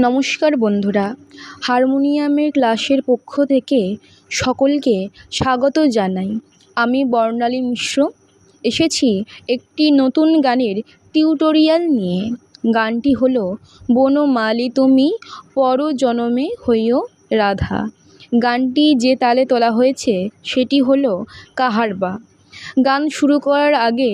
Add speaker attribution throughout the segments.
Speaker 1: নমস্কার বন্ধুরা, হারমোনিয়ামের ক্লাসের পক্ষ থেকে সকলকে স্বাগত জানাই। আমি বর্ণালী মিশ্র এসেছি একটি নতুন গানের টিউটোরিয়াল নিয়ে। গানটি হলো বনমালী তুমি পরজনমে হইও রাধা। গানটি যে তালে তোলা হয়েছে সেটি হলো কাহারবা। গান শুরু করার আগে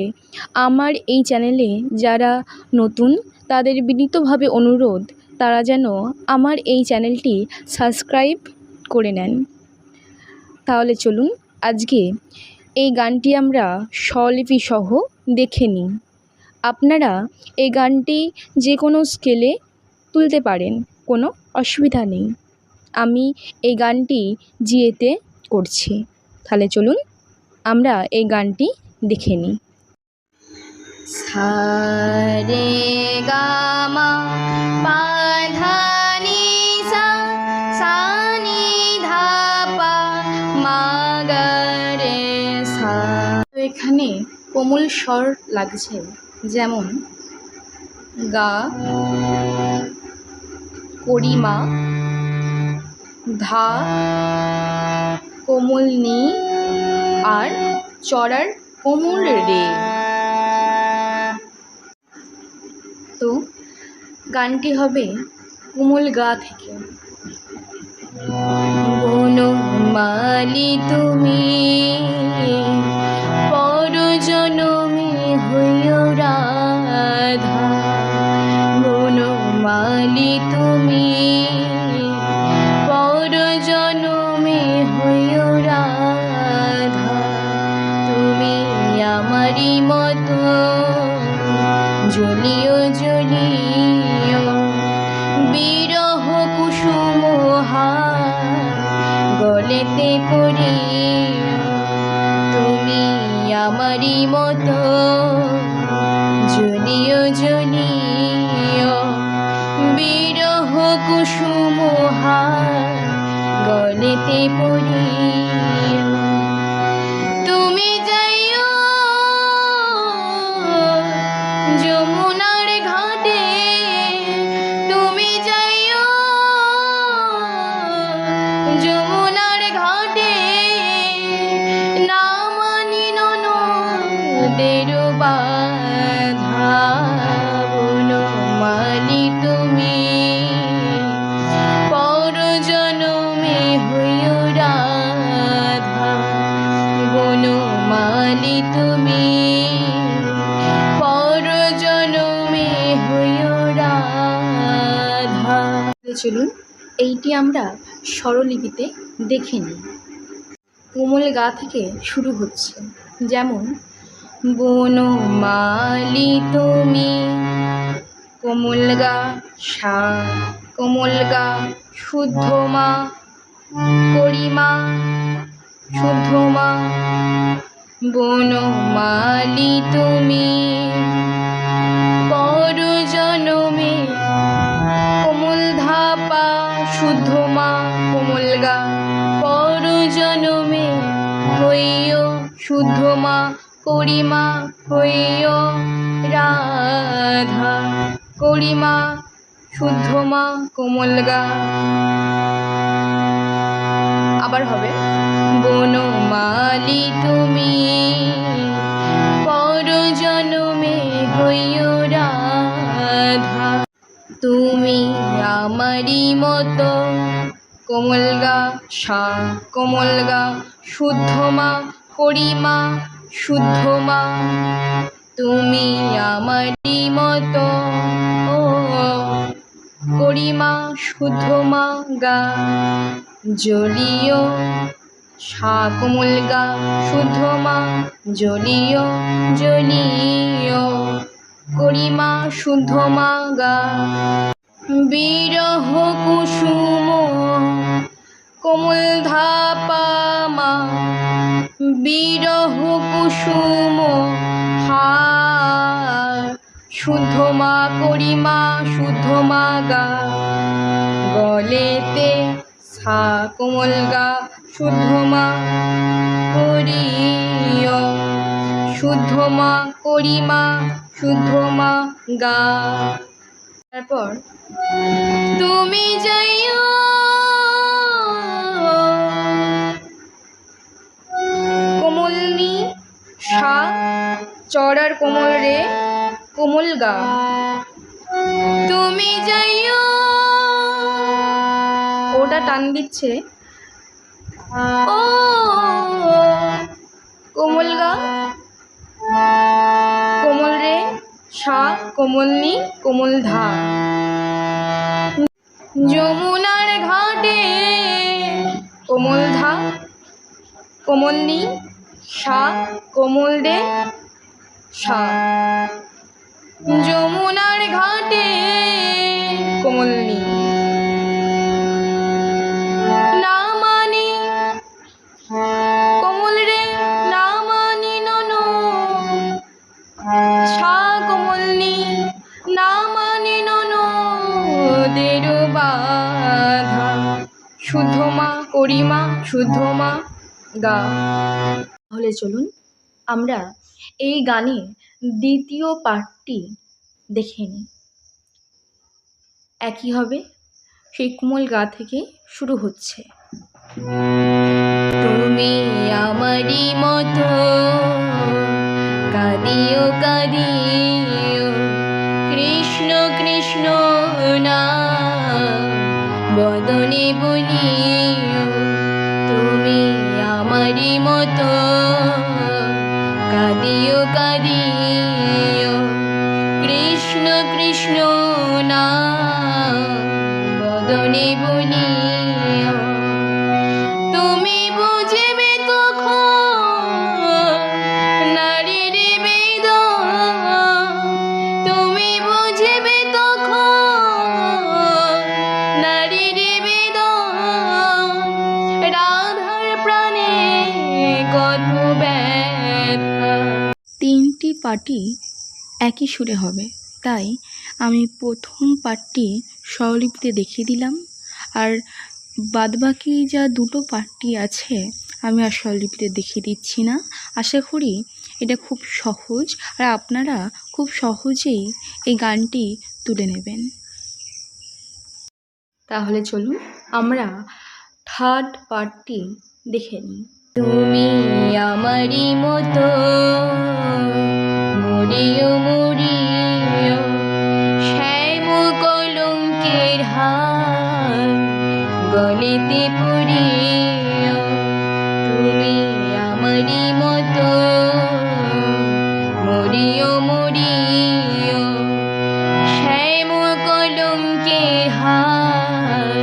Speaker 1: আমার এই চ্যানেলে যারা নতুন তাদের বিনীতভাবে অনুরোধ তারা যেন আমার এই চ্যানেলটি সাবস্ক্রাইব করে নেন। তাহলে চলুন আজকে এই গানটি আমরা স্বরলিপি সহ দেখে নিই। আপনারা এই গানটি যে কোনো স্কেলে তুলতে পারেন, কোনো অসুবিধা নেই। আমি এই গানটি জিয়েতে করছি। তাহলে চলুন আমরা এই গানটি দেখে নিই। সা রে গা মা পা ধা নি সা, সা নি ধা পা মা গা রে সা। তো এখানে কোমল স্বর লাগছে, যেমন গা, করিমা, ধা, কোমল নি আর চড়ার কোমল রে। তো গানটি হবে কোমল গা থেকে। বনমালী তুমি পরজনমে হইও রাধা, বনমালী তুমি পরজনমে হইও রাধা। তুমি আমারই মতো জ্বলিও জ্বলিও, বিরহ কুসুম গলেতে পড়িও। তুমি আমারই মতো জ্বলিও জ্বলিও, বিরহ কুসুম গলেতে পড়িও। তুমি যাইও যমুনার ঘাটে, তুমি যাইও যমুনার ঘাটে, না মানি ননদের বাধা। বনমালী তুমি পরজনমে হইও রাধা, বনমালী তুমি পরজনমে হইও রাধা। চলুন এইটি আমরা স্বরলিপিতে দেখে নিই। কোমল গা থেকে শুরু হচ্ছে, যেমন বনমালী তুমি, কোমল গা সা, কোমল গা শুদ্ধ মা, করিমা শুদ্ধ মা। বনমালী তুমি পরজনমে কোমল ধা পা শুদ্ধ মা, কোমল গা পরজনমে হইও শুদ্ধ মা, করিমা হইও রাধা, করিমা শুদ্ধ মা কোমল গা। আবার হবে বনমালী তুমি পরজনমে হইও রাধা। তুমি আমারই মতো কোমল গা সা, কোমল গা শুদ্ধ মা, করিমা শুদ্ধ মা। তুমি আমারই মতো ও করিমা শুদ্ধ মা গা, জ্বলিও সা কোমল গা শুদ্ধ মা, জ্বলিও জ্বলিও, করিমা শুদ্ধ মা গা। বিরহ কুসুম কোমল ধা পা মা, বিরহ কুসুম শুদ্ধ মা, করিমা শুদ্ধ মা গা। গলেতে সা কোমল গা শুদ্ধ মা, করিও শুদ্ধ মা, করিমা শুদ্ধ মা গা। তারপর তুমি যাইও কোমলনি সা চড়ার কোমল রে কোমল গা, তুমি যাইও ওটা টান দিচ্ছে ও কোমল গা কোমল রে সা কোমলনি কোমল ধা, যমুনার ঘাটে কোমল ধা কোমলনি সা কোমল রে সা, যমুনার ঘাটে কোমলনি না মানি কোমল রে না মানি নন সা কোমলনি না মানি নন দের বাধা, শুদ্ধ মা করিমা শুদ্ধ মা গা। তাহলে চলুন আমরা এই গানের দ্বিতীয় পার্টটি দেখে নিই। একই হবে, সেই কোমল গা থেকে শুরু হচ্ছে। তুমি আমারই মতো কাঁদিও কাঁদিও কৃষ্ণ কৃষ্ণ না বদনে বলিও, তুমি আমারই মতো কাঁদিও কাঁদিও কৃষ্ণ কৃষ্ণ না বদনে বলিও, তুমি বুঝবে তখন নারীর বেদনা, তুমি বুঝবে তখন নারীর বেদনা, রাধার প্রাণে কত ব্যথা। তিনটি পার্টি একই সুরে হবে, তাই আমি প্রথম পার্টটি স্বরলিপিতে দেখিয়ে দিলাম, আর বাদবাকি যা দুটো পার্টি আছে আমি আর স্বরলিপিতে দেখিয়ে দিচ্ছি না। আশা করি এটা খুব সহজ আর আপনারা খুব সহজেই এই গানটি তুলে নেবেন। তাহলে চলুন আমরা থার্ড পার্টটি দেখে নিই। তুমি আমারই মতো মরিও মরিও শ্যাম কলঙ্কের হার গলেতে পরিও, তুমি আমারই মতো মরিও মরিও শ্যাম কলঙ্কের হার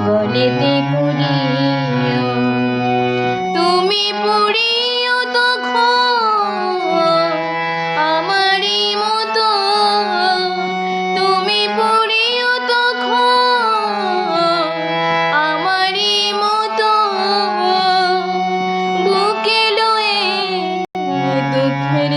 Speaker 1: গলেতে পরিও, তুমি পড়িও তখন আমারই মতো, তুমি পড়িও তখন আমারই মতো বুকে লয়ে দুঃখের